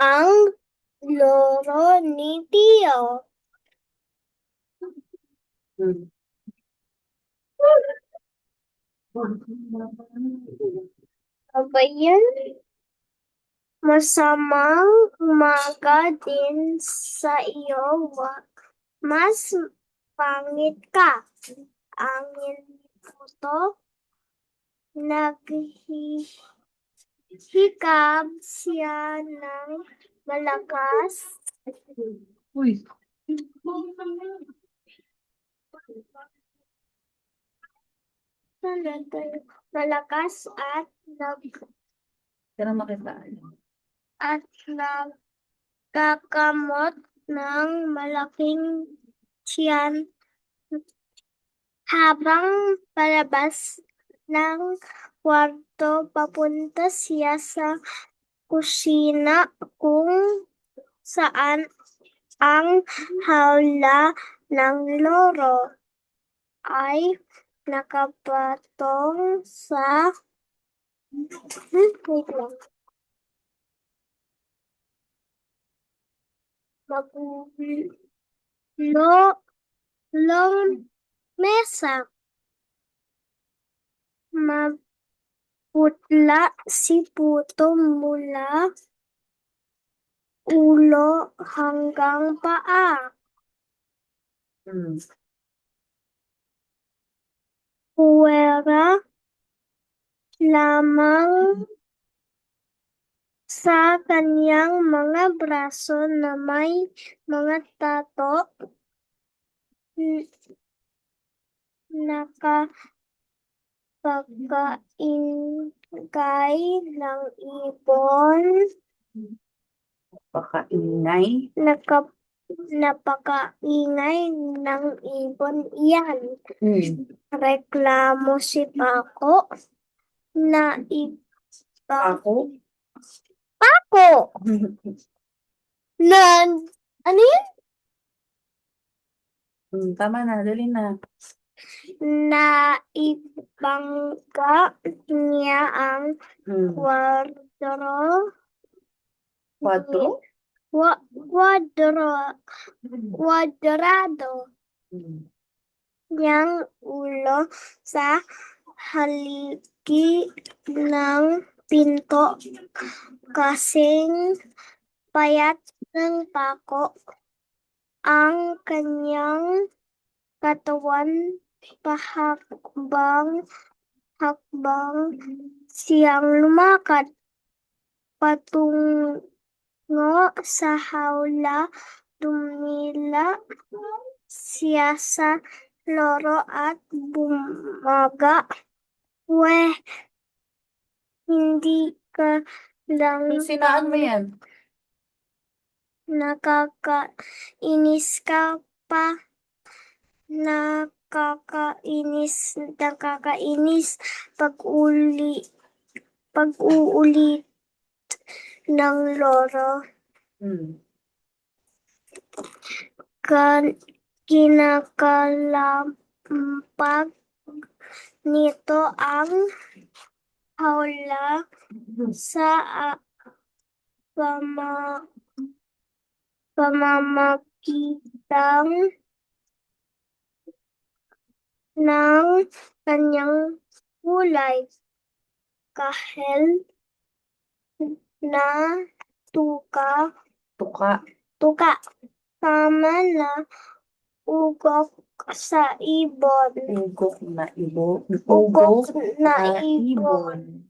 ang loro ni Tio. Hmm. Aba yan? Masamang umaga din sa iyo, mas pangit ka. Angin ni Puto, naghihikab siya ng malakas. Uy. Malakas at Pero makita. nagkakamot ng malaking tiyan habang palabas ng kwarto papunta siya sa kusina kung saan ang hawla ng loro ay nakapatong sa wait lang. Long mesa. Maputla si Puto mula ulo hanggang paa. Hmm. Puwera lamang sa kanyang mga braso na may mga tato. Napakaingay ng ibon. Pakaingay. Napakaingay ng ibon iyan. Reklamo si Paco na Ako? Paco! Na, ano yun? Tama na, dali na. Naibangga niya ang Quadro? kwadrado niyang ulo sa haligi ng pinto. Kasing payat ng Paco ang kanyang katawan, hakbang siyang lumakad patungo sa hawla. Dumila siya sa loro at bumaga. Weh, hindi ka lang Sinaan mo yan? nakakainis ka pa. Nakakainis pag-uulit ng loro. Kinakalampag nito ang hawla sa pamamagitan ng kanyang kulay kahel na tuka. Tama na ugok sa ibon. Ugok na ibon.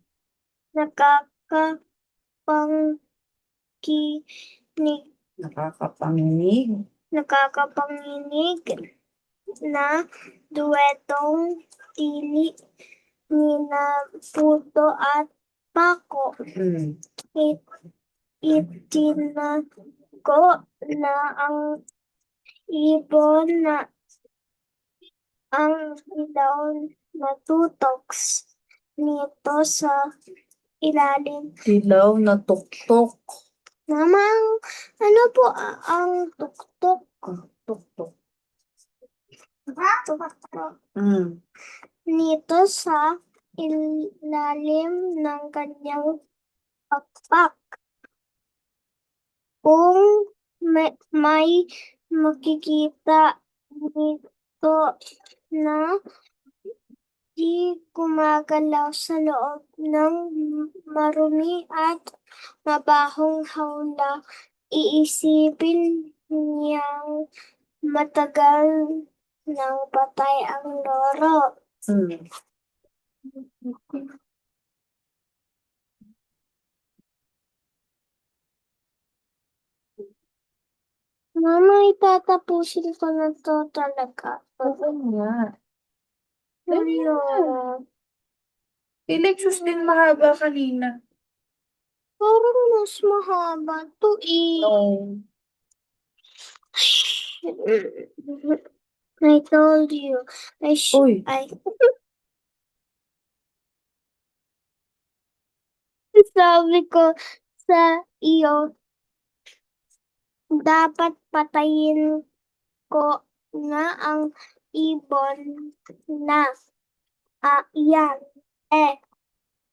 Nakakapanginig na duetong tili nina Puto at Paco. Itinago na ang ibon na ang ilaw na tutoks nito sa ilalim. Dilaw na tuktok. Namang, ano po ang tuktok? Tuktok. Nito sa ilalim ng kanyang pakpak. Kung may makikita dito na di gumagalaw sa loob ng marumi at mabahong hawla, iisipin niyang matagal nang patay ang loro. Mama, itatapusin ko na to talaga. Oo nga. Dali na. Ayun. Elections din mahaba kanina. Parang mas mahaba to eh. No. I told you. Uy. Sabi ko sa iyo, dapat patayin ko na ang ibon na. Yan.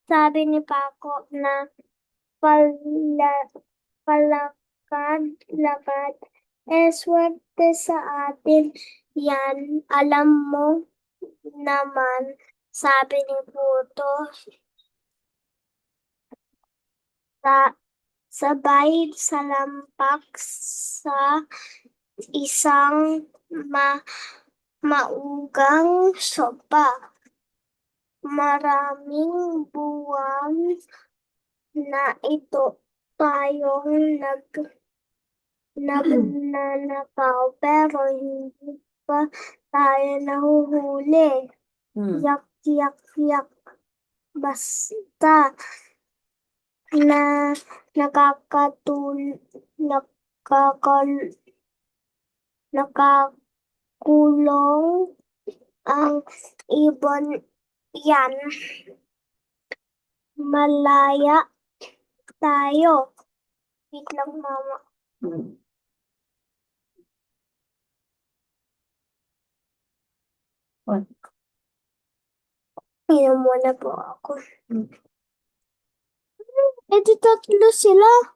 Sabi ni Paco na palakad-lakad. Swerte sa atin yan. Alam mo naman, sabi ni Puto, sabay salampak sa isang maugang sopa. Maraming buwan na ito tayong nagnanakaw pero hindi pa tayo nahuhuli. Yak, yak, yak. Basta nakakulong ang ibon yan. Malaya tayo. Wait lang, Mama. What? Inom muna po ako. Di tatlo sila.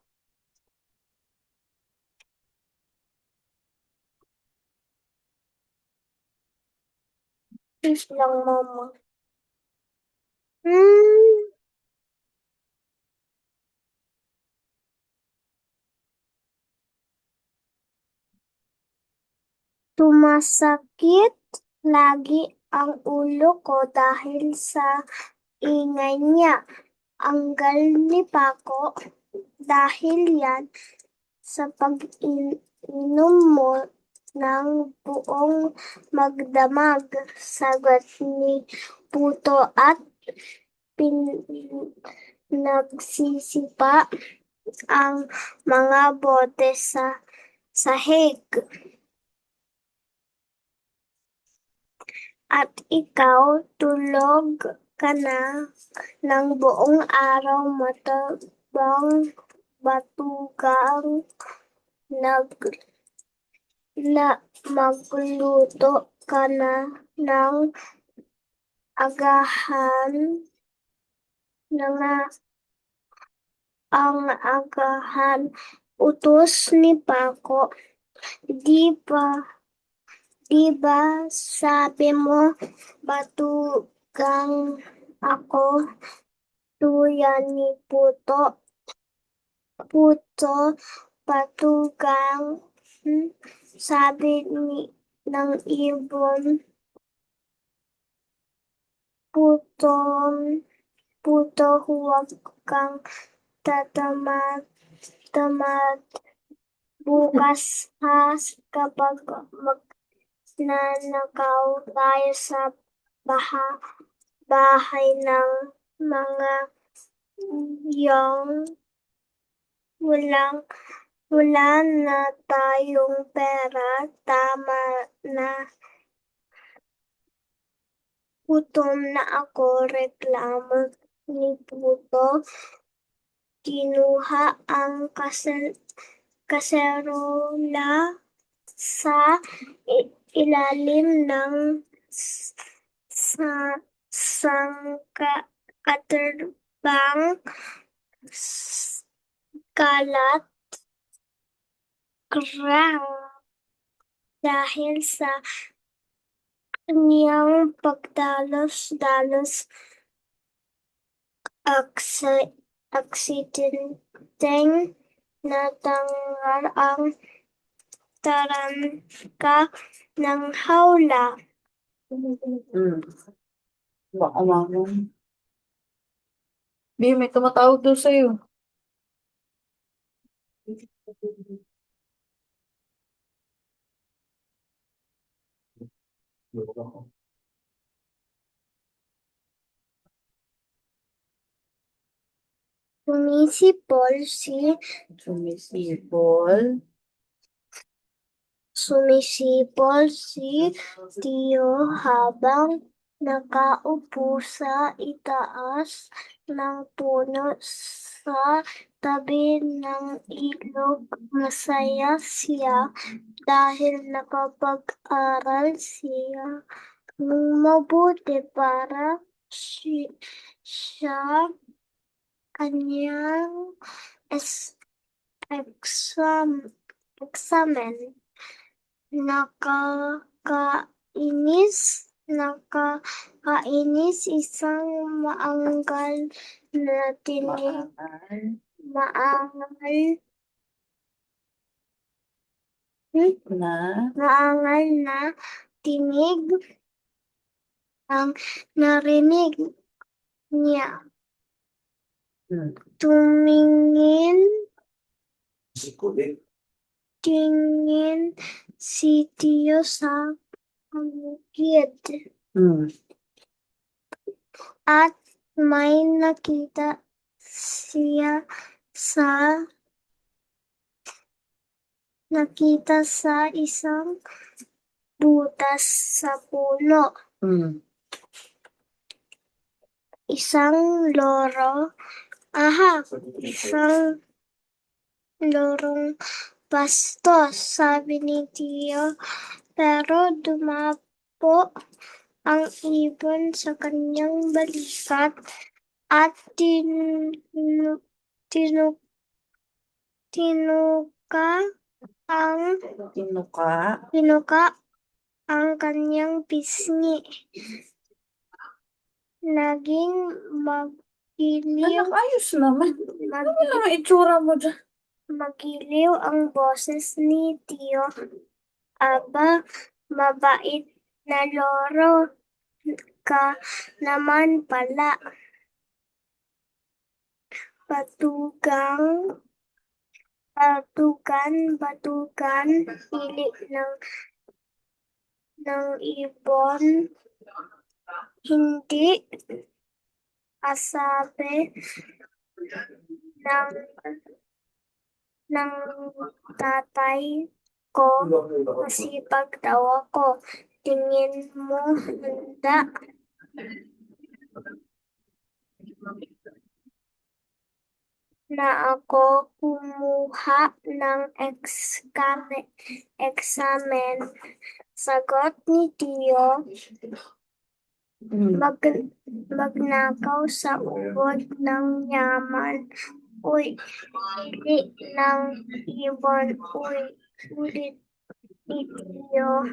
Please lang, Mama. Sumasakit lagi ang ulo ko dahil sa ingay niya. Ang galing ni Paco dahil yan sa pag-inom mo ng buong magdamag. Sagot ni Puto at pinagsisipa ang mga bote sa sahig. At ikaw, tulog ka na ng buong araw, matabang batugang magluto ka na ng agahan utos ni Paco. Di ba sabi mo, batugang ako, tuyan ni Puto, batugang, sabi ng ibon, Puto, huwag kang tatamad bukas ha, kapag magnanakaw tayo sa bahay ng mga yung wala na tayong pera, tama na. Gutom na ako, reklamo ni Puto. Kinuha ang kaserola sa ilalim ng sangkaterbang kalat, krang, dahil sa kanyang pagdalos-dalos aksidenteng natanggal ang tarangka ng hawla. Baka mamon. Bi, may tumatawag doon sa'yo. Sumisipol si Tio habang nakaupo sa itaas ng puno sa tabi ng ilog. Masaya siya dahil nakapag-aral siya ng mabuti para siya kanyang examen. Nakakainis isang maangal na tinig ang narinig niya. Tingin si Tio sa paligid at may nakita sa isang butas sa puno. Isang lorong bastos, sabi ni Tio, pero dumapo ang ibon sa kanyang balikat at tinuka ang kanyang pisngi. Naging magiliw. Ayos naman. Ano naman itsura mo dyan? Magiliw ang boses ni Tio. Aba, mabait na loro ka naman pala. Batugan, pili ng ibon. Hindi asabi ng tatay ko, masipag daw ako. Tingin mo handa na ako kumuha ng examen. Sagot ni Tio, magnakaw sa ubod ng yaman. Uy, pili ng ibon. Ulit ni Tio.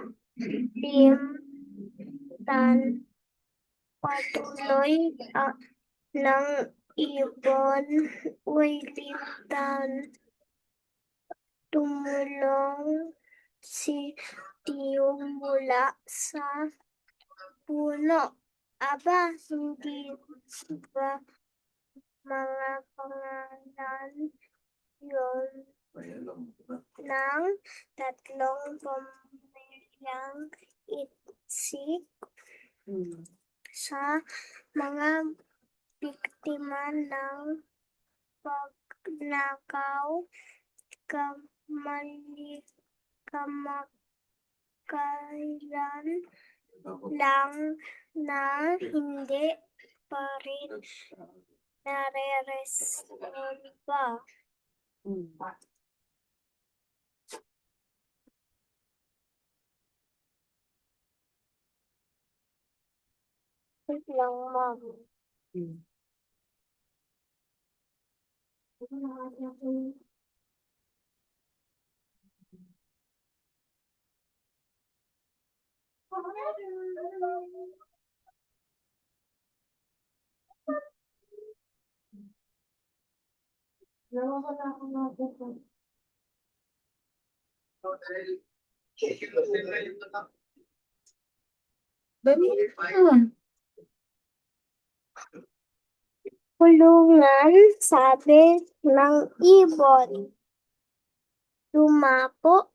Limtan. Patuloy ng ibon. Uy, limtan. Tumulong si Tio mula sa puno. Aba, hindi ba mga pangalan yun ng tatlong pamilyang iksik sa mga biktima ng pagnakaw kamakailan lang na hindi pa rin nare-resolba. Wait lang, Mom. Dali na. Kulungan, sabi ng ibon. Lumapo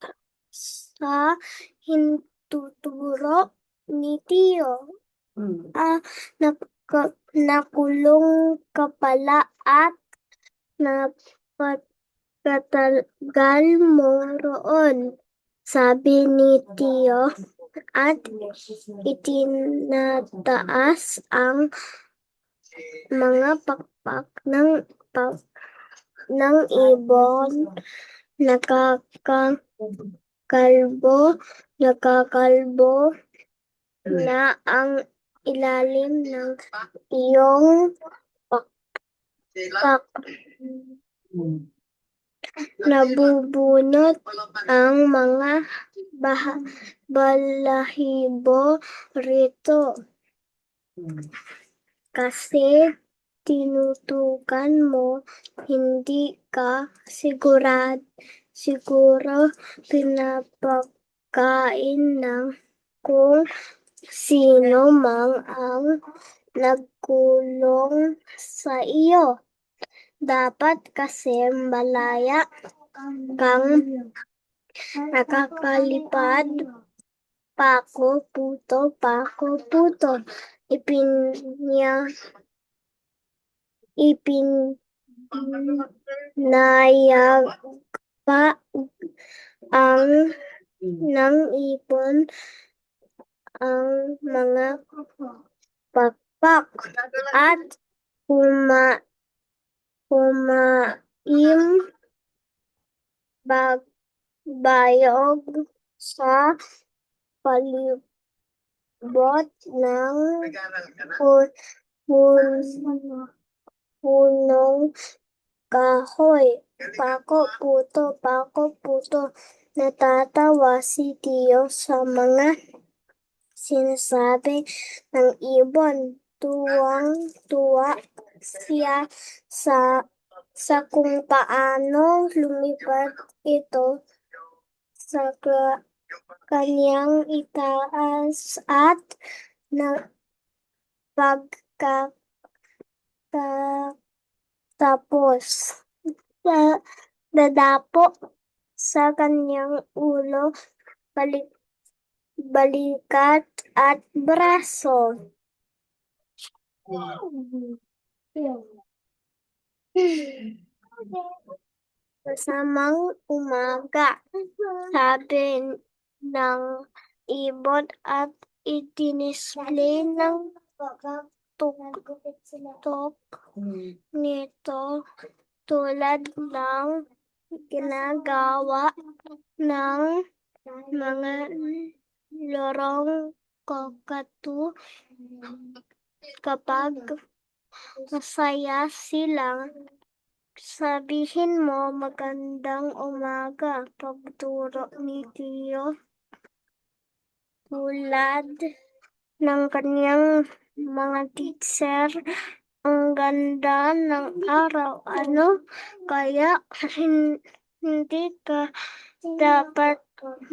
sa hintuturo ni Tio. Nakulong ka pala at napatagal mo roon, sabi ni Tio, at itinataas ang mga pakpak ng ibon. Nakakalbo na ang ilalim ng iyong pakpak. Nabubunot ang mga balahibo rito kasi tinutukan mo, hindi ka siguro pinapakain ng kung sino mang ang nagkulong sa iyo. Dapat kasi malaya kang nakakalipad. Pako, puto, ipinayag pa ng ibon ang mga pakpak at kumain bayog sa palibot ng punong kahoy. Pako, puto. Natatawa si Tio sa mga sinasabi ng ibon. Tuwang-tuwa siya sa kung paano lumipad ito sa kanyang itaas at pagkatapos dadapo sa kanyang ulo, balikat at braso. Masamang umaga, sabi ng ibon at idinisplay ng tuktok nito tulad ng ginagawa ng mga lorong kokatu kapag masaya silang. Sabihin mo magandang umaga, pagturo ni Tio tulad ng kanyang mga teacher. Ang ganda ng araw, ano? Kaya hindi ka dapat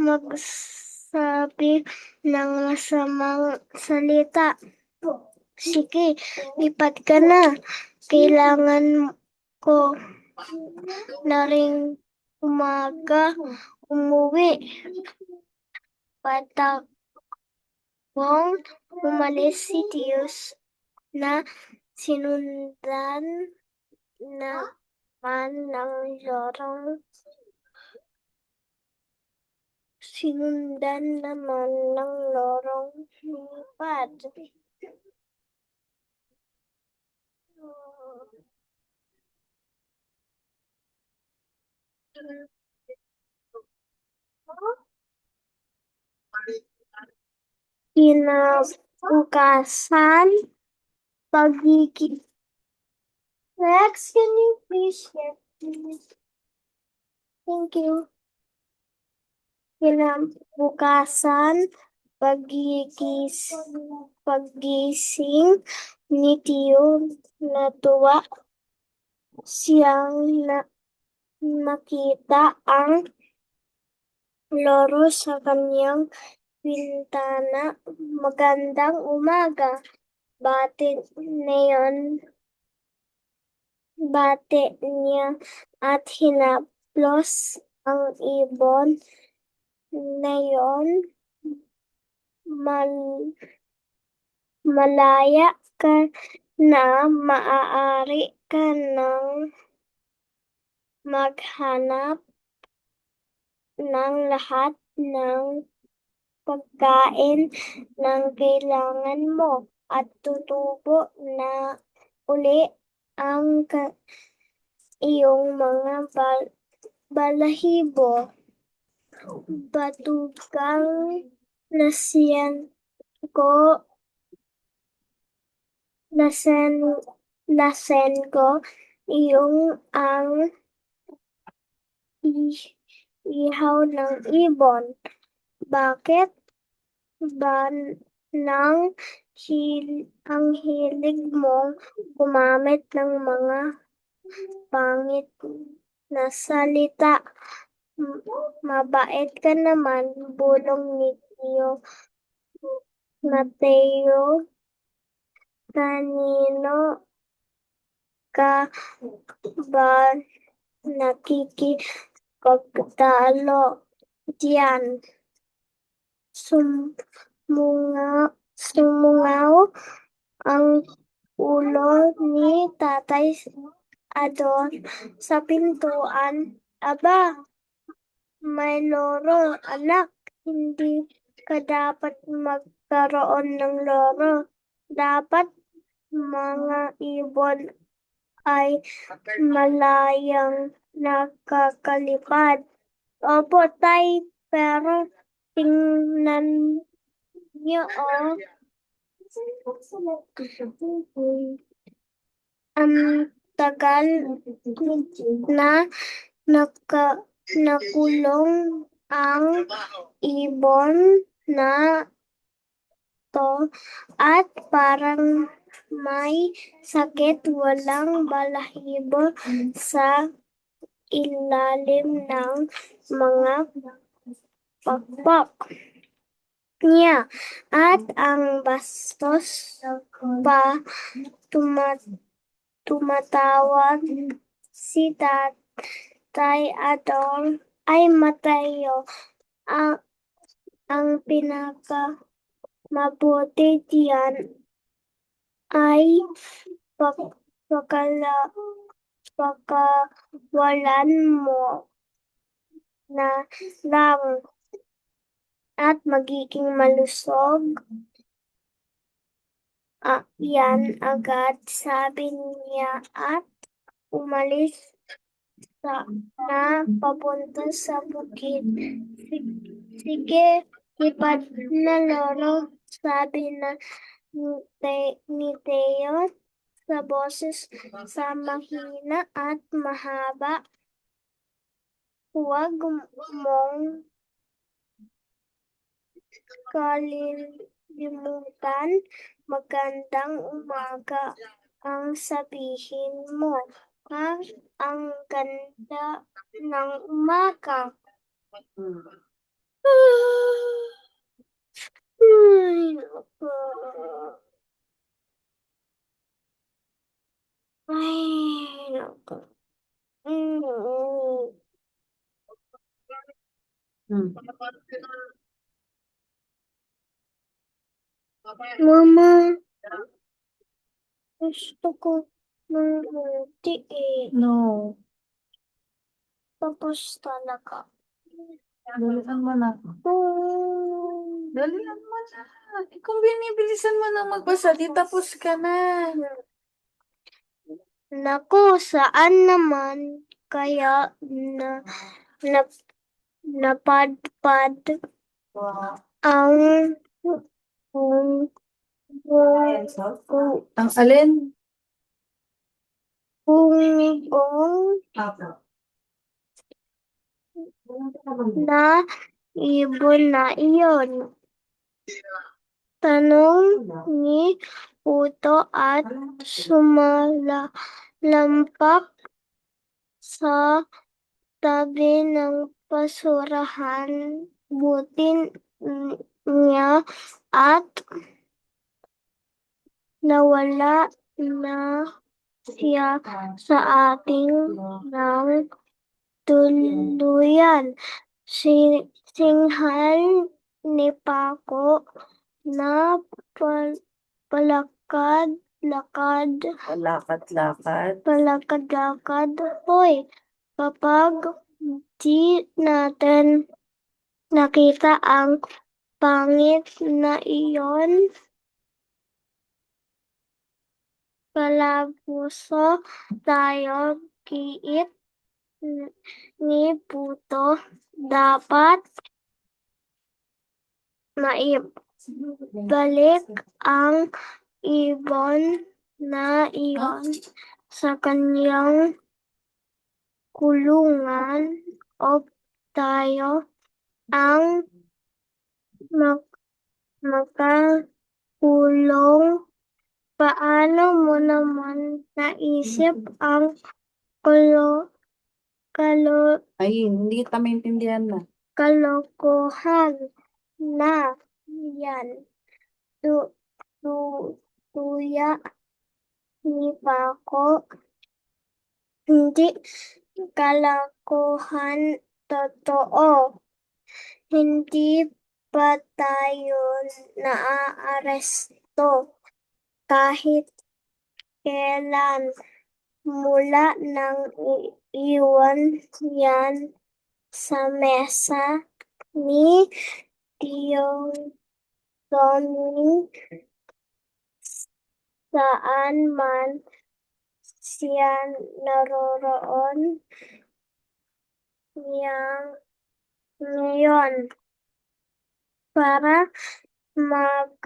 magsabi ng masamang salita. Sige, lipad ka na. Kailangan ko na ring umuwi. Patakbong umalis si Tio na sinundan naman ng lorong lipad. Kinabukasan, Rex, can you please share Thank you. Kinabukasan, pagising ni Tio, natuwa siyang makita ang loro sa kanyang bintana. Magandang umaga, bate niya at hinaplos ang ibon neon. Malaya ka na, maaari ka nang maghanap ng lahat ng pagkain ng kailangan mo at tutubo na uli ang iyong mga balahibo. Batugang nasiyan ko, lasen ko iyong ang ihaw ng ibon. Bakit ba ang hilig mong gumamit ng mga pangit na salita? Mabait ka naman, bulong ni Tio Mateo. Kanino ka ba nakikipagtalo diyan? Sumungaw ang ulo ni Tatay Ador sa pintuan. Aba, may loro, anak. Hindi ka dapat magkaroon ng loro. Dapat mga ibon ay malayang nakakalipad. Opo, Tay, pero tingnan niyo, ang tagal na nakulong ang ibon na to at parang may sakit, walang balahibo sa ilalim ng mga pakpak niya at ang bastos pa tumatawag si Tatay Adol ay Mateo. Ang pinakamabuti diyan ay pakawalan mo na lang at magiging malusog yan agad, sabi niya at umalis na papunta sa bukid. Sige, lipad na loro, sabi ni Teo sa boses sa mahina at mahaba. Huwag mong kalilimutan, magandang umaga ang sabihin mo. Ang ganda ng umaga. Ay, naku. Ay, naku. Mama, gusto ko ng roti No. Tapos talaga. Dalian mo na. Dalian mo na. Kung binibilisan mo na magbasa, di tapos ka na. Naku, saan naman kaya napadpad ang Ang alin? bumbong na ibon na iyon. Tanong ni Puto at sumalampak sa tabi ng basurahan. Butin niya at nawala na siya sa ating ng tuluyan. Singhal ni Paco na palakad-lakad. Hoy, kapag di natin nakita ang pangit na iyon, kalabuso tayo, giit ni Puto. Dapat maibalik ang ibon na iyon sa kanyang kulungan o tayo ang makakulong. Paano mo naman naisip ang Ay, hindi kita maintindihan na. kalokohan na yan? Tuya ni Paco. Hindi kalokohan, totoo. Hindi pa tayo naaaresto kahit kailan mula nang iwan yan sa mesa ni Tiyong Tony. Saan man siya naroroon ngayon para magbigay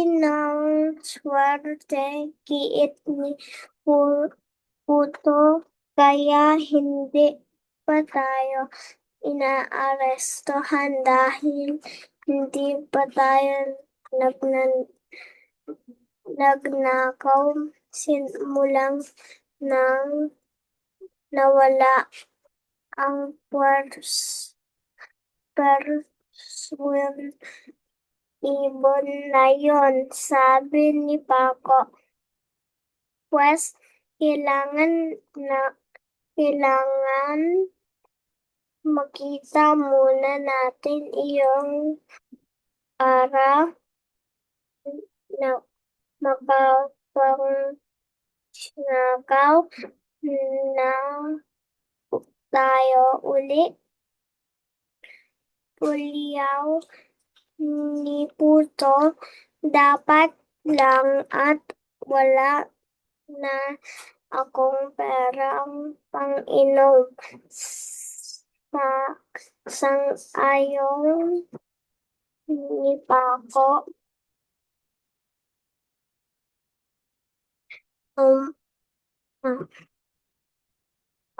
ng swerte, giit ni Puto, kaya hindi pa tayo inaarestohan dahil hindi pa tayo nagnakaw simulang nang nawala ang perswel ibon na yon, sabi ni Paco. Pwes, kailangan makita muna natin iyong araw na makapangagaw na tayo uli. Puliyaw ni Puto, dapat lang at wala na akong perang pang-inom. Sang-ayon ni Paco.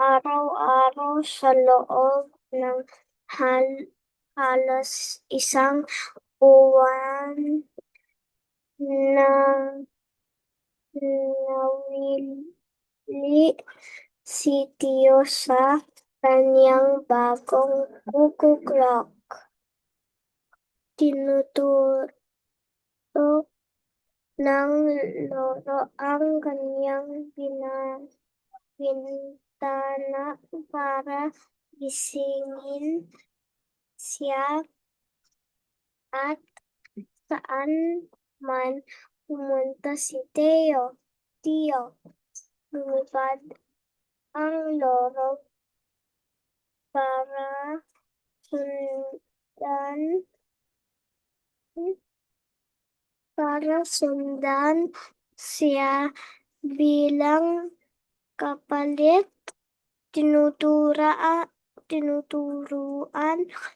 Araw-araw sa loob ng halos isang buwan na nawili si Tio sa kanyang bagong kukuklok. Tinututok ng loro ang kanyang bintana para gisingin siya at saan man pumunta si Tio, lumipad ang loro para sundan siya bilang kapalit. Tinuturuan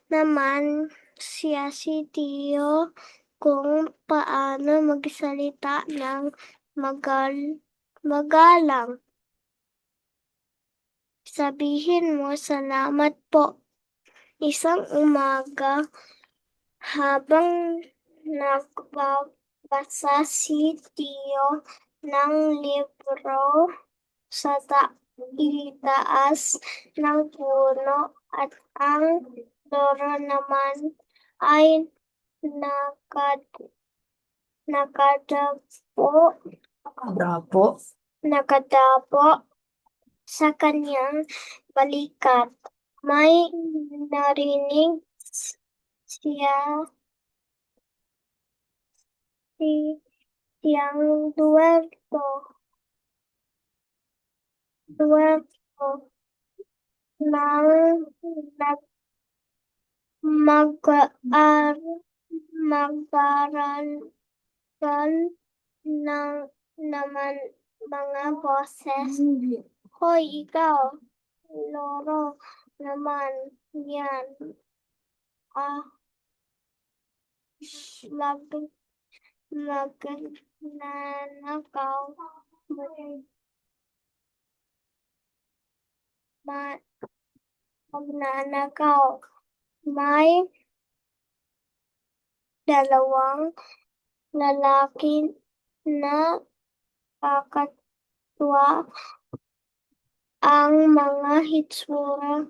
naman siya si Tio kung paano magsalita ng magalang. Sabihin mo, salamat po. Isang umaga, habang nagbabasa si Tio ng libro sa itaas ng puno at ang loro naman ay nakadapo sa kanyang balikat. May narinig siyang duwelto nang mag-aaral naman mga boses. Hoy, ikaw, loro naman yan. Magnanakaw. May dalawang lalaki na kakatwa ang mga hitsura,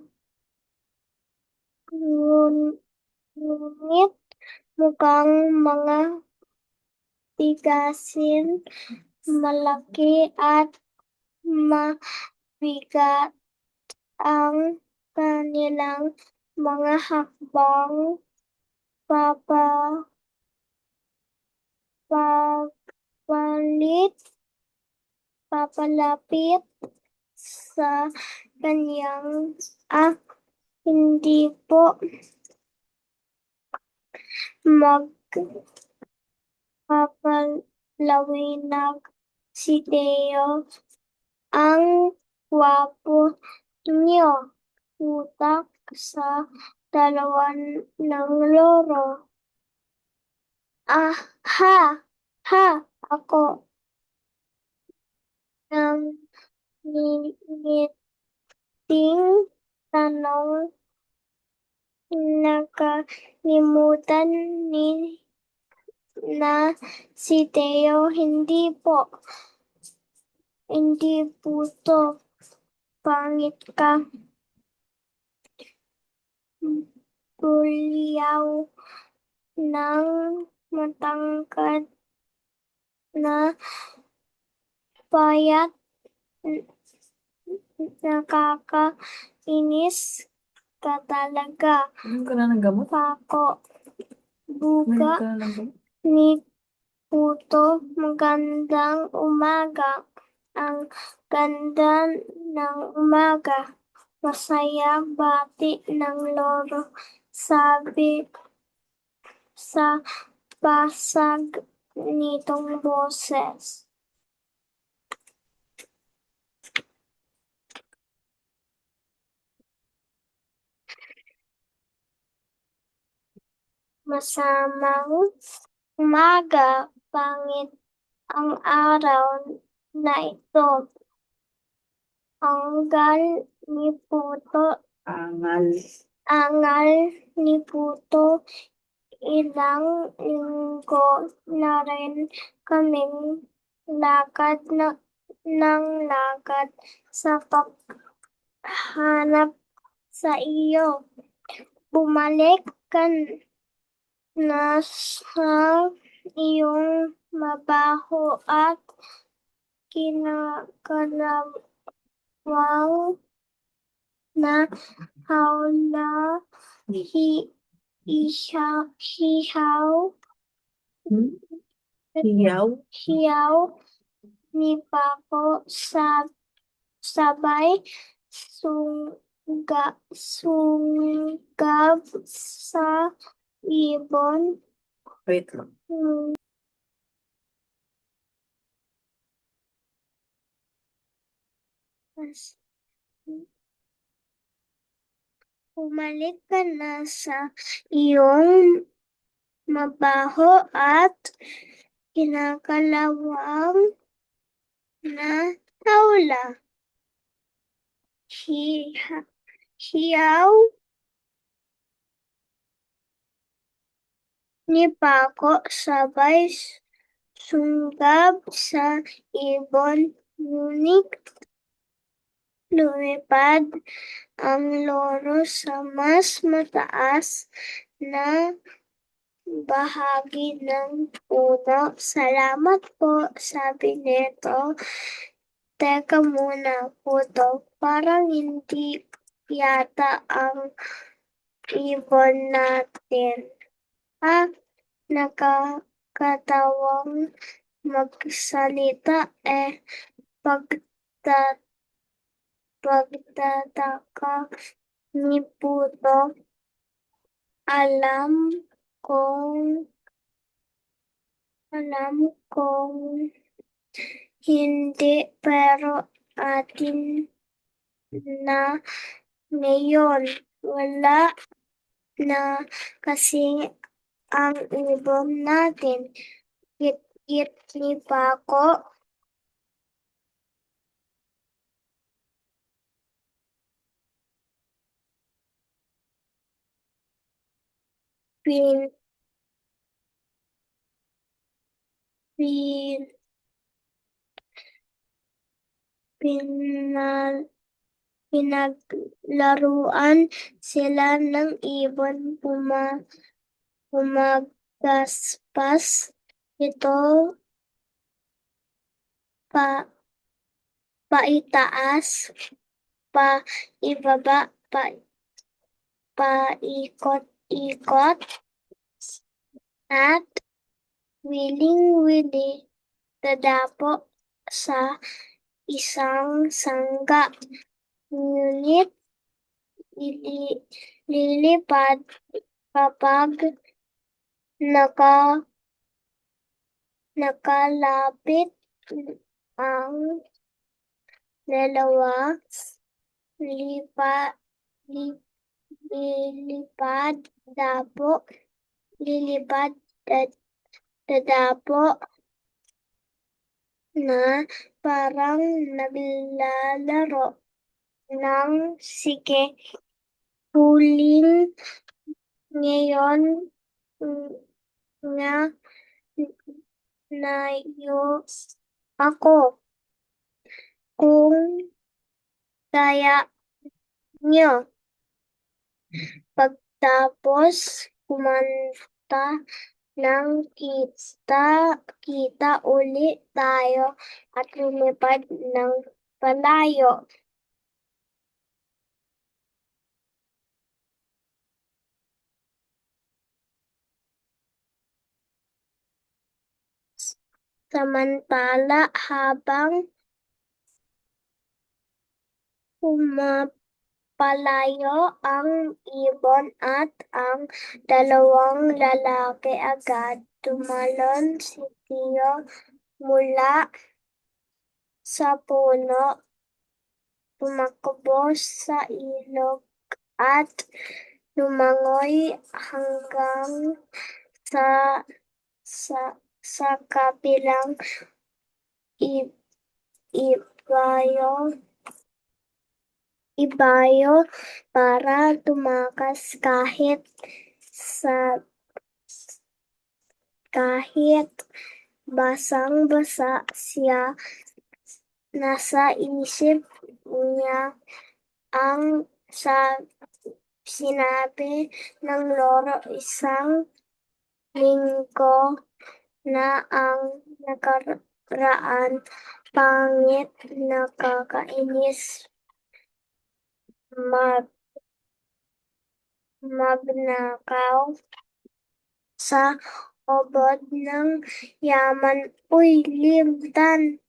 ngunit mukhang mga tigasin, malaki at mabigat ang kanilang mga hakbang papalapit sa kanyang hindi po magpapalawinag si Teo. Ang gwapo niyo, utak sa dalawa ng loro. Ha, ako nang ngiting tanong. Nakalimutan na si Teo. Hindi po to. Pangit ka. Bulyaw ng matangkad na payat. Nakakainis ka talaga. Uminom ka na ng gamot? Pako, buga Uminom ka na ng gamot? ni Puto. Magandang umaga. Ang ganda ng umaga. Masaya bati ng loro. Sabi sa basag nitong boses. Masamang umaga, pangit ang araw na ito. Angal ni Puto, ilang linggo na rin kaming lakad sa paghanap sa iyo. Bumalik ka na sa iyong mabaho at kinakalawang na hiyaw ni Paco sabay sungab sa ibon. Wait lang. Bumalik ka na sa iyong mabaho at kinakalawang na hawla. Hiyaw ni Paco sabay sunggab sa ibon, ngunit lumipad ang loro sa mas mataas na bahagi ng puno. Salamat po, sabi nito. Teka muna, Puto, parang hindi yata ang ibon natin. Nakakatawang magsalita pagtataka ni Puto. Alam kong hindi, pero atin na ngayon. Wala na kasi ang ibon natin. Git-git ni Paco. Pin, pin, pinaglaruan sila ng ibon, pumagaspas ito paitaas, paibaba, paikot-ikot, at wiling-wili dadapo sa isang sangga. Ngunit lilipad kapag nakalapit ang dalawa. Lilipad dadapo na parang naglalaro ng sige, huling ngayon nga nayo ako. Kung kaya nyo. Pagtapos kumanta ng kita uli tayo at lumipad ng palayo. Samantala, habang pumapalayo ang ibon at ang dalawang lalaki agad tumalon si Tio mula sa puno, tumakbo sa ilog at lumangoy hanggang sa kabilang ibayo para tumakas kahit basang-basa siya. Nasa isip niya ang sinabi ng loro isang linggo na ang nakaraan. Pangit, nakakainis, magnakaw sa obod ng yaman. Uy, Limtan!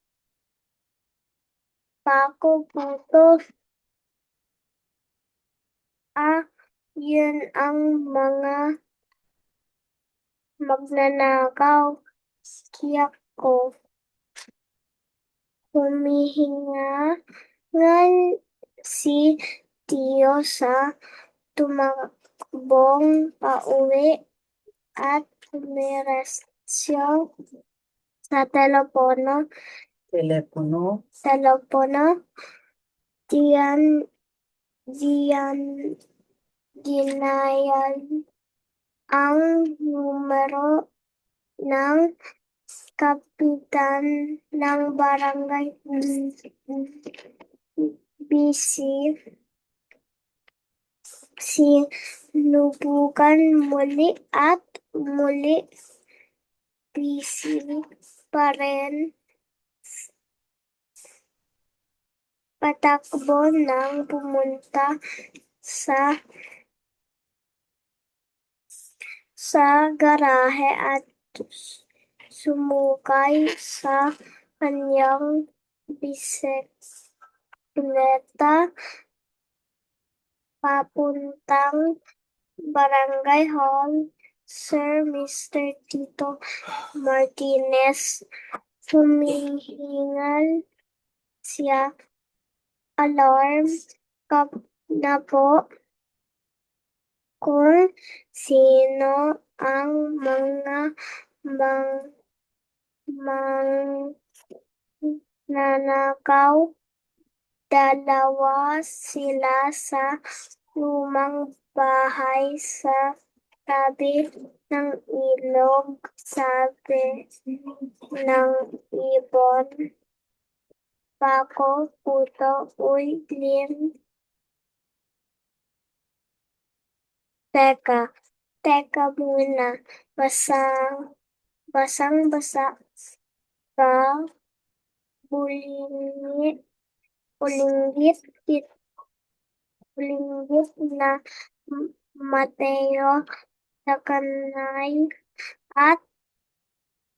Paco, Puto. Yun ang mga magnanakaw. Kiyak ko. Humihinga ngan si Tio sa tumakbong pauwi at kumiresyo sa telepono. Telepono. telepono, diyan, diyan, dinayal ang numero ng kapitan ng barangay BC. Sinubukan muli at muli busy pa rin. Patakbo nang pumunta sa garahe at sumukay sa kanyang bisikleta papuntang Barangay Hall. Sir Mr. Tito Martinez, humihingal siya. Alarm na po kung sino ang mga nanakaw. Dalawa sila sa lumang bahay sa tabi ng ilog, sabi ng ibon. Pako, puto, uy, lim. Teka muna. Basang-basa ka. Bulinggit na Mateo Lacanay at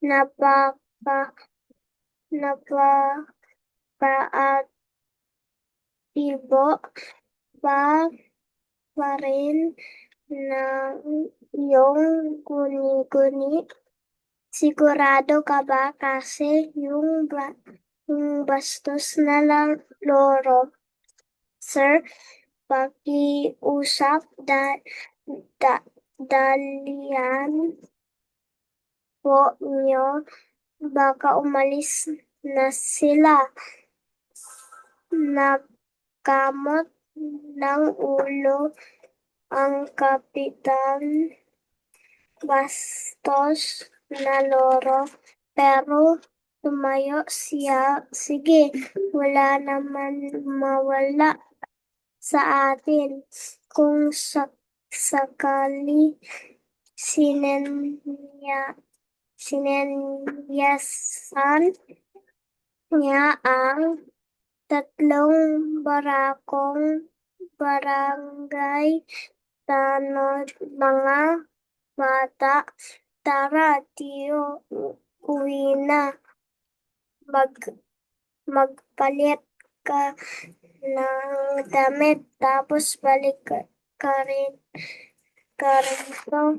napakaaktibo pa rin ng iyong guni-guni. Sigurado ka ba? Kasi yung bastos na loro. Sir, pakiusap dalian po niyo. Baka umalis na sila. Nagkamot ng ulo ang kapitan. Bastos na loro. Pero tumayo siya. Sige, wala naman mawala sa atin. Kung sakali sinenyasan niya ang 3 barakong barangay tanod mga bata. Tara, Tiyo, uwi na. Magpalit ka ng damit, tapos balik ka rito.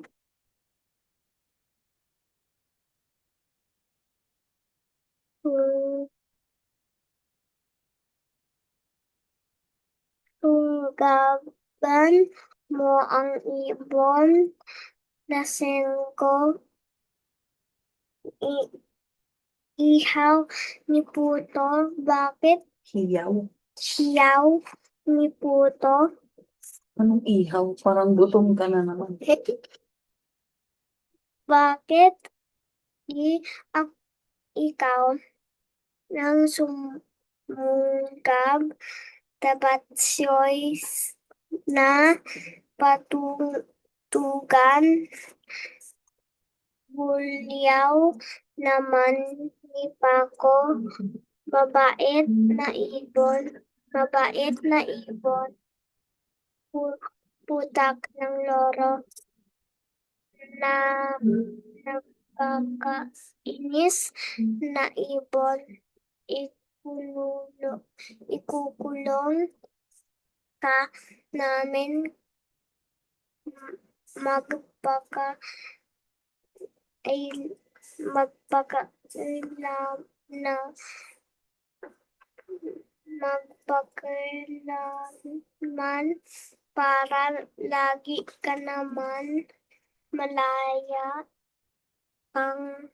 Tunggaban mo ang ibon. Lasengko, ihaw ni Puto. Bakit? Hiyaw ni Puto. Anong ihaw? Parang gutom ka na naman. Bakit ikaw nang sumungkab? Tabatsyoy na patutugan. Bulyaw naman ni Paco. Mabait na ibon. Putak ng loro. Napakainis na ibon. Ikukulong ka namin. Magpakailanman para lagi ka naman malaya ang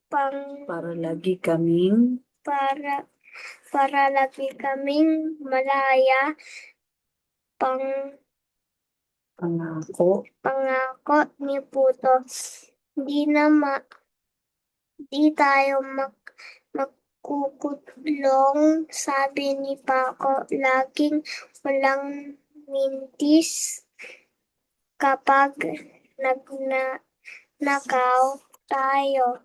para lagi kaming para lagi kaming malaya pangako ni Puto. Di tayo magkukulong, sabi ni Paco, laging walang mintis kapag nagnakaw tayo.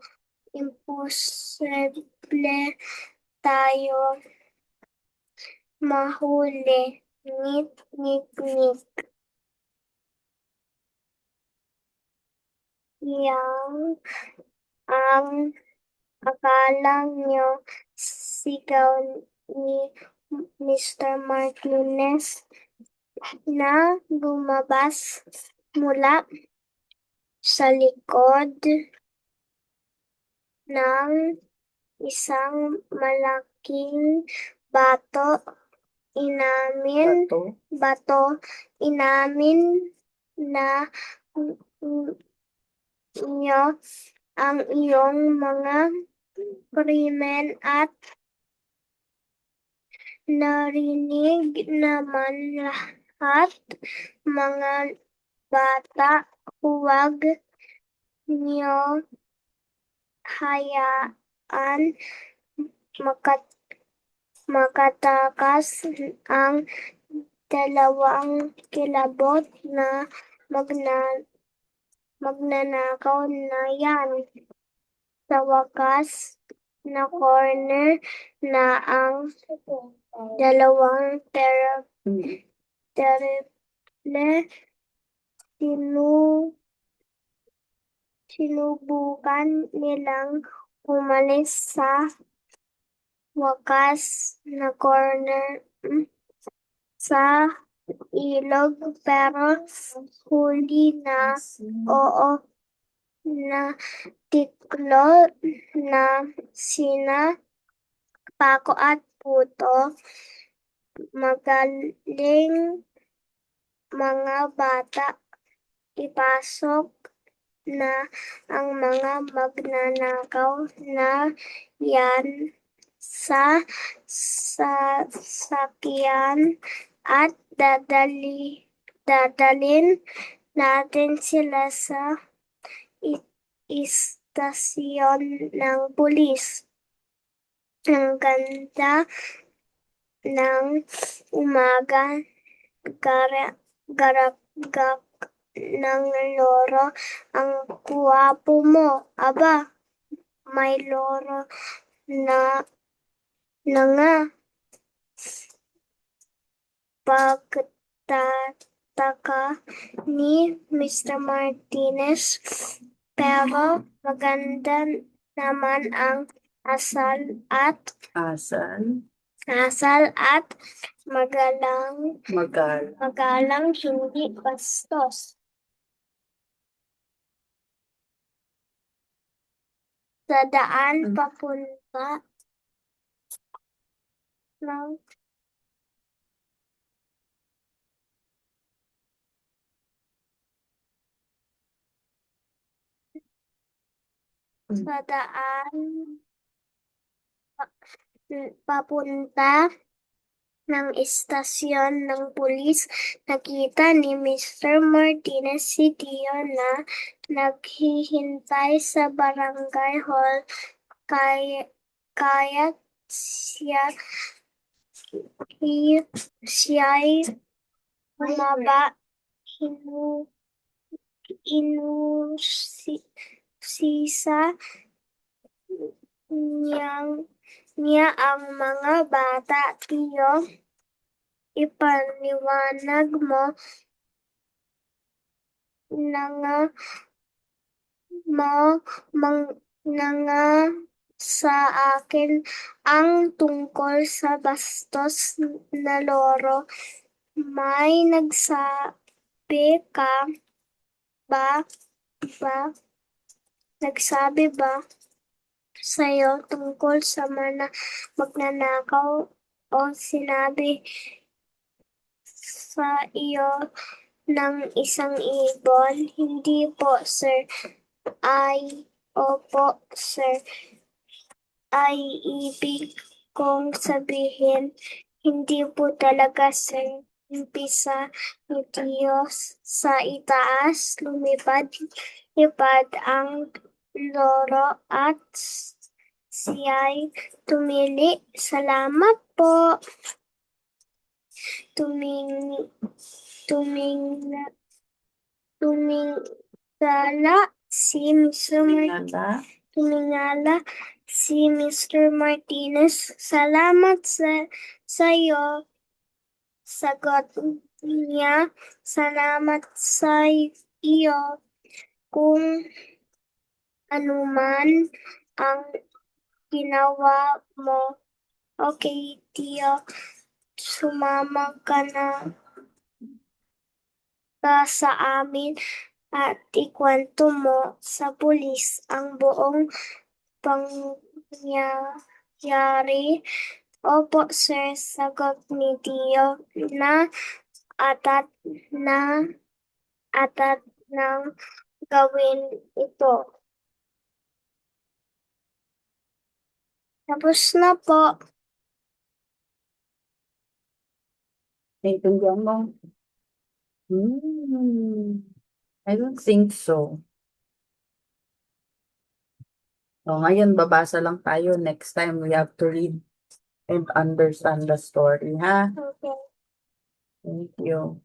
Imposible tayo mahuli. Ngit, ngit, ngit. Yang ang akala nyo sigaw ni Mr. Martinez na lumabas mula sa likod ng isang malaking bato. Inamin na nyo ang iyong mga krimen at narinig naman lahat. Mga bata, huwag nyo hayaan makatakas ang dalawang kilabot na magnanakaw na yan. Sa wakas, na-corner na ang dalawang terrible. Sinubukan nilang umalis sa wakas na corner sa ilog pero huli na tiklo na sina Paco at Puto. Magaling mga bata, ipasok na ang mga magnanakaw na yan sa sasakyan at dadalhin natin sila sa istasyon ng pulis. Ang ganda ng umaga, garagak ng loro. Ang guwapo mo. Aba, may loro na nga. Pagtataka ni Mr. Martinez, pero maganda naman ang asal at magalang hindi bastos. Sa daan papunta ng papunta ng istasyon ng pulis, nakita ni Mr. Martinez si Tio na naghihintay sa barangay hall. Kaya't siya'y bumaba. Inusisa niya ang mga bata. Tio, ipaliwanag mo nga sa akin ang tungkol sa bastos na loro. May nagsabi ba sa'yo tungkol sa mga magnanakaw o sinabi sa iyo ng isang ibon? Hindi po, sir. Opo, sir. Ay ibig kong sabihin, hindi po talaga, sir. Umpisa ni Diyos sa itaas, lumipad ang loro at siya'y tumili. Salamat po. Tumingala si Mr. Tumingala si Mr. Martinez. Salamat sa'yo. Sagot niya. Salamat sa iyo. Kung anuman ang ginawa mo. Okay, Tio. Sumama ka na ba sa amin at ikwento mo sa pulis ang buong pangyayari? Opo, sir, sagot ni Tio na atat nang gawin ito. Tapos na po. Naintindihan mo? I don't think so. Ngayon, babasa lang tayo. Next time, we have to read and understand the story, ha? Okay. Thank you.